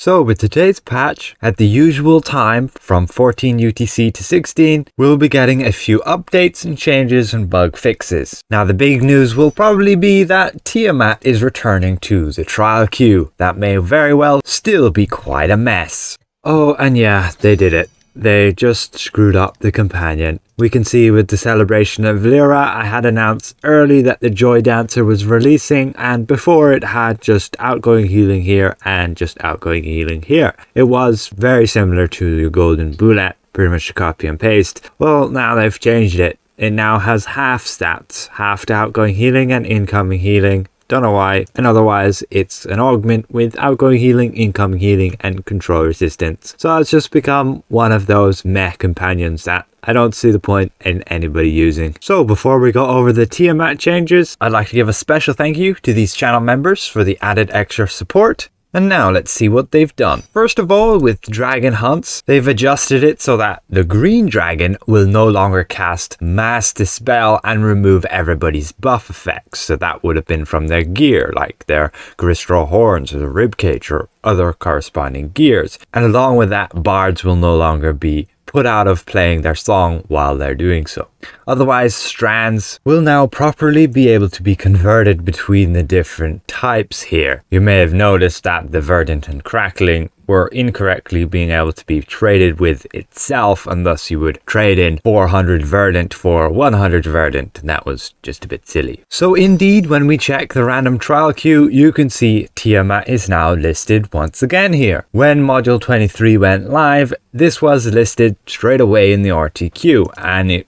So with today's patch, at the usual time from 14 UTC to 16, we'll be getting a few updates and changes and bug fixes. Now the big news will probably be that Tiamat is returning to the trial queue. That may very well still be quite a mess. Oh, and yeah, they did it. They just screwed up the companion. We can see with the celebration of Lliira, I had announced early that the Joy Dancer was releasing, and before it had just outgoing healing here and just outgoing healing here. It was very similar to your Golden Bullet, pretty much a copy and paste. Well, now they've changed it. It now has half stats, half to outgoing healing and incoming healing. Don't know why, and otherwise it's an augment with outgoing healing, incoming healing and control resistance. So it's just become one of those meh companions that I don't see the point in anybody using. So before we go over the Tiamat changes, I'd like to give a special thank you to these channel members for the added extra support. And now let's see what they've done. First of all, with Dragon Hunts, they've adjusted it so that the green dragon will no longer cast Mass Dispel and remove everybody's buff effects. So that would have been from their gear, like their Gristral Horns or the Ribcage or other corresponding gears. And along with that, bards will no longer be put out of playing their song while they're doing so. Otherwise, strands will now properly be able to be converted between the different types here. You may have noticed that the Verdant and Crackling were incorrectly being able to be traded with itself, and thus you would trade in 400 Verdant for 100 Verdant, and that was just a bit silly. So indeed, when we check the random trial queue, you can see Tiamat is now listed once again here. When Module 23 went live, this was listed straight away in the RTQ, and it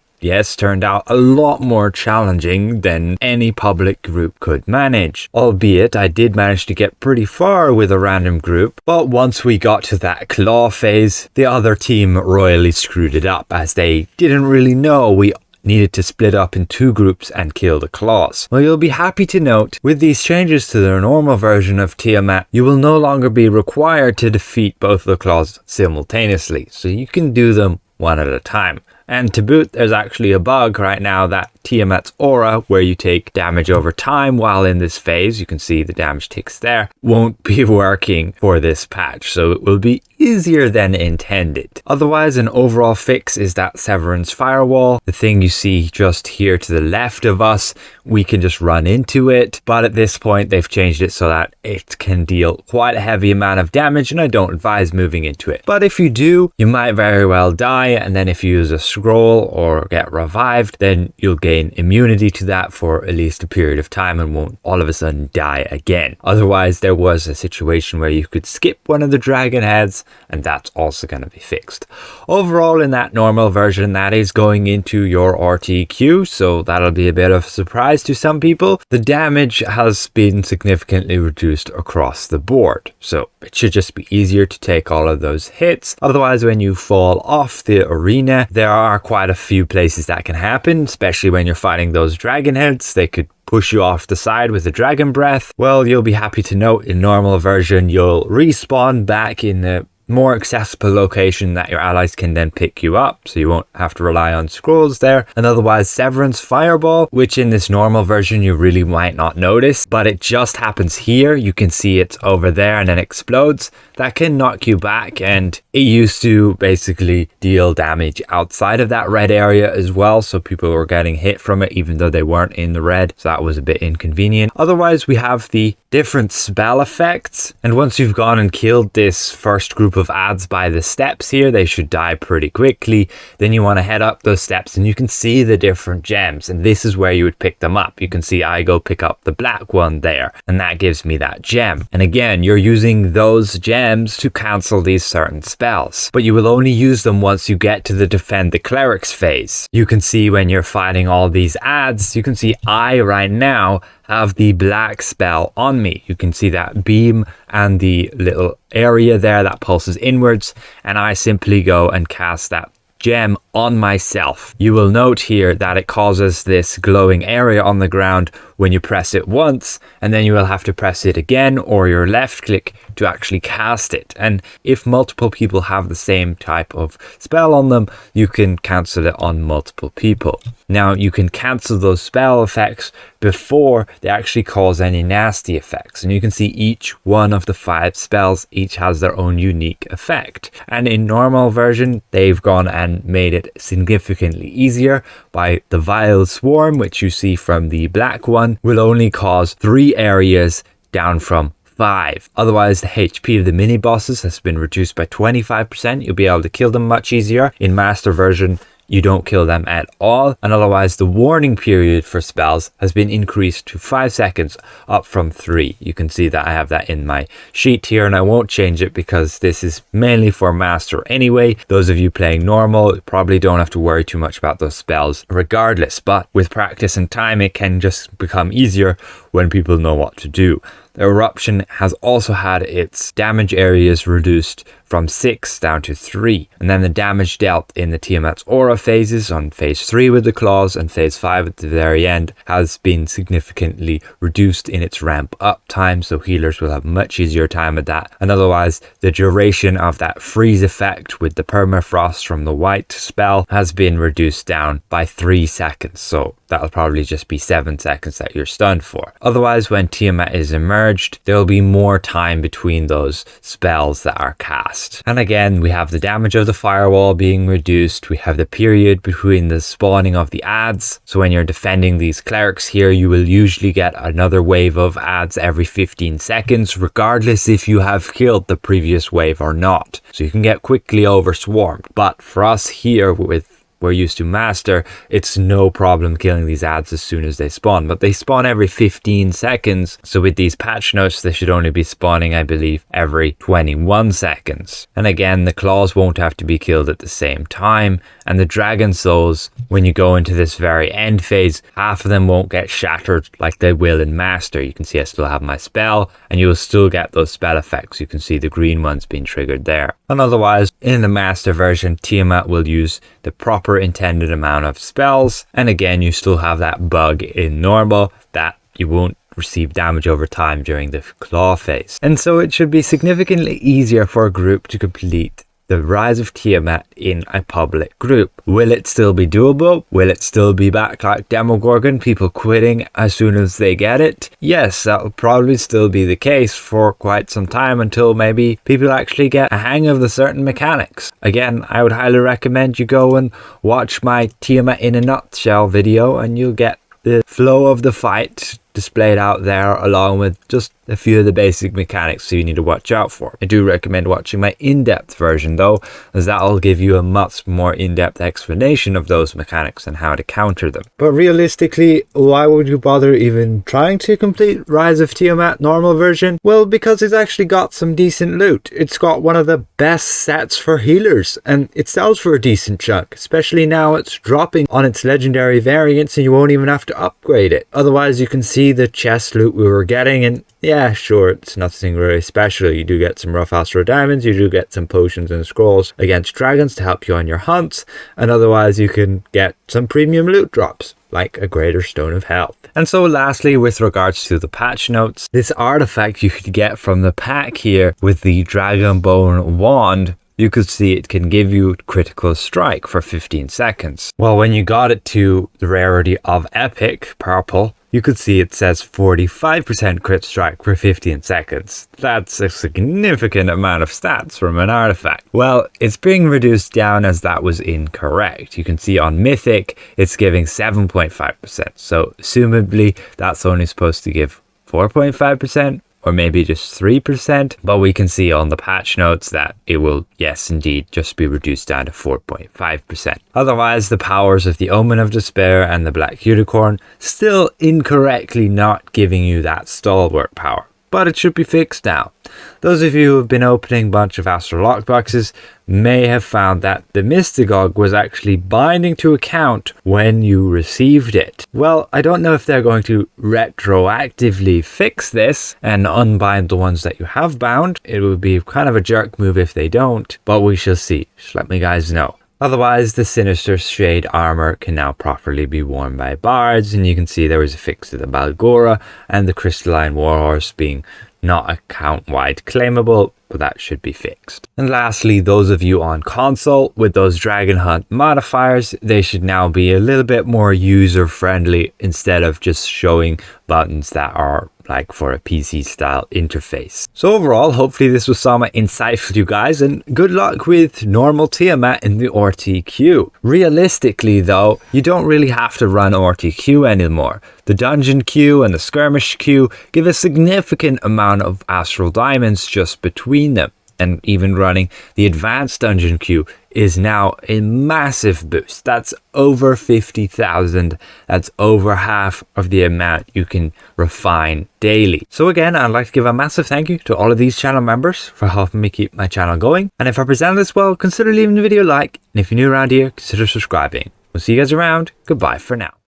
turned out a lot more challenging than any public group could manage. Albeit, I did manage to get pretty far with a random group, but once we got to that claw phase, the other team royally screwed it up, as they didn't really know we needed to split up in two groups and kill the claws. Well, you'll be happy to note, with these changes to the normal version of Tiamat, you will no longer be required to defeat both the claws simultaneously, so you can do them one at a time. And to boot, there's actually a bug right now that Tiamat's aura, where you take damage over time while in this phase, you can see the damage ticks there, won't be working for this patch, so it will be easier than intended. Otherwise, an overall fix is that Severance Firewall, the thing you see just here to the left of us, we can just run into it, but at this point they've changed it so that it can deal quite a heavy amount of damage, and I don't advise moving into it. But if you do, you might very well die, and then if you use a scroll or get revived, then you'll gain immunity to that for at least a period of time and won't all of a sudden die again. Otherwise, there was a situation where you could skip one of the dragon heads, and that's also going to be fixed. Overall, in that normal version, that is going into your RTQ, so that'll be a bit of a surprise to some people. The damage has been significantly reduced across the board, so it should just be easier to take all of those hits. Otherwise, when you fall off the arena, there are quite a few places that can happen, especially when you're fighting those dragon heads. They could push you off the side with the dragon breath. Well, you'll be happy to note in normal version, you'll respawn back in the more accessible location that your allies can then pick you up, so you won't have to rely on scrolls there. And otherwise, Severance Fireball, which in this normal version you really might not notice, but it just happens here. You can see it's over there and then explodes. That can knock you back, and it used to basically deal damage outside of that red area as well, so people were getting hit from it even though they weren't in the red, so that was a bit inconvenient. Otherwise, we have the different spell effects, and once you've gone and killed this first group of ads by the steps here, they should die pretty quickly. Then you want to head up those steps and you can see the different gems, and this is where you would pick them up. You can see I go pick up the black one there, and that gives me that gem. And again, you're using those gems to cancel these certain spells, but you will only use them once you get to the Defend the Clerics phase. You can see when you're fighting all these ads, you can see I right now have the black spell on me. You can see that beam and the little area there that pulses inwards, and I simply go and cast that gem on myself. You will note here that it causes this glowing area on the ground when you press it once, and then you will have to press it again or your left click to actually cast it. And if multiple people have the same type of spell on them, you can cancel it on multiple people. Now you can cancel those spell effects before they actually cause any nasty effects, and you can see each one of the 5 spells each has their own unique effect. And in normal version they've gone and made it significantly easier by the Vile Swarm, which you see from the black one, will only cause 3 areas down from 5. Otherwise, the HP of the mini bosses has been reduced by 25%. You'll be able to kill them much easier. In master version you don't kill them at all, and otherwise the warning period for spells has been increased to 5 seconds, up from 3. You can see that I have that in my sheet here, and I won't change it because this is mainly for master anyway. Those of you playing normal probably don't have to worry too much about those spells regardless, but with practice and time it can just become easier when people know what to do. The eruption has also had its damage areas reduced from 6 down to 3, and then the damage dealt in the Tiamat's aura phases on phase 3 with the claws and phase 5 at the very end has been significantly reduced in its ramp up time, so healers will have much easier time with that. And otherwise the duration of that freeze effect with the permafrost from the white spell has been reduced down by 3 seconds, so that'll probably just be 7 seconds that you're stunned for. Otherwise, when Tiamat is emerged, there'll be more time between those spells that are cast. And again, we have the damage of the firewall being reduced. We have the period between the spawning of the adds. So when you're defending these clerics here, you will usually get another wave of adds every 15 seconds, regardless if you have killed the previous wave or not. So you can get quickly overswarmed. But for us here, we're used to master, it's no problem killing these adds as soon as they spawn, but they spawn every 15 seconds. So with these patch notes, they should only be spawning, I believe, every 21 seconds. And again, the claws won't have to be killed at the same time. And the dragon souls, when you go into this very end phase, half of them won't get shattered like they will in master. You can see I still have my spell, and you will still get those spell effects. You can see the green ones being triggered there. And otherwise, in the master version, Tiamat will use the proper intended amount of spells, and again you still have that bug in normal that you won't receive damage over time during the claw phase. And so it should be significantly easier for a group to complete the Rise of Tiamat in a public group. Will it still be doable? Will it still be back like Demogorgon, people quitting as soon as they get it? Yes, that'll probably still be the case for quite some time, until maybe people actually get a hang of the certain mechanics. Again, I would highly recommend you go and watch my Tiamat in a nutshell video, and you'll get the flow of the fight displayed out there, along with just a few of the basic mechanics so you need to watch out for. I do recommend watching my in-depth version though, as that'll give you a much more in-depth explanation of those mechanics and how to counter them. But realistically, why would you bother even trying to complete Rise of Tiamat normal version? Well, because it's actually got some decent loot. It's got one of the best sets for healers, and it sells for a decent chunk, especially now it's dropping on its legendary variants and you won't even have to upgrade it. Otherwise, you can see the chest loot we were getting, and yeah, sure, it's nothing really special. You do get some rough astro diamonds, you do get some potions and scrolls against dragons to help you on your hunts, and otherwise you can get some premium loot drops like a greater stone of health. And so lastly, with regards to the patch notes, this artifact you could get from the pack here with the dragon bone wand, you could see it can give you critical strike for 15 seconds. Well, when you got it to the rarity of epic purple, you could see it says 45% crit strike for 15 seconds. That's a significant amount of stats from an artifact. Well, it's being reduced down as that was incorrect. You can see on Mythic, it's giving 7.5%. So assumably, that's only supposed to give 4.5%. Or maybe just 3%, but we can see on the patch notes that it will, yes indeed, just be reduced down to 4.5%. Otherwise, the powers of the Omen of Despair and the Black Unicorn still incorrectly not giving you that stalwart power. But it should be fixed now. Those of you who have been opening a bunch of Astral Lockboxes may have found that the Mystagogue was actually binding to account when you received it. Well, I don't know if they're going to retroactively fix this and unbind the ones that you have bound. It would be kind of a jerk move if they don't, but we shall see. Just let me guys know. Otherwise, the Sinister Shade armor can now properly be worn by bards, and you can see there was a fix to the Balgora and the Crystalline Warhorse being not account-wide claimable, but that should be fixed. And lastly, those of you on console with those Dragon Hunt modifiers, they should now be a little bit more user-friendly instead of just showing buttons that are like for a PC style interface. So overall, hopefully this was somewhat insightful to you guys, and good luck with normal Tiamat in the RTQ. Realistically though, you don't really have to run RTQ anymore. The dungeon queue and the skirmish queue give a significant amount of astral diamonds just between them. And even running the advanced dungeon queue is now a massive boost. That's over 50,000. That's over half of the amount you can refine daily. So again, I'd like to give a massive thank you to all of these channel members for helping me keep my channel going. And if I present this well, consider leaving the video a like. And if you're new around here, consider subscribing. We'll see you guys around. Goodbye for now.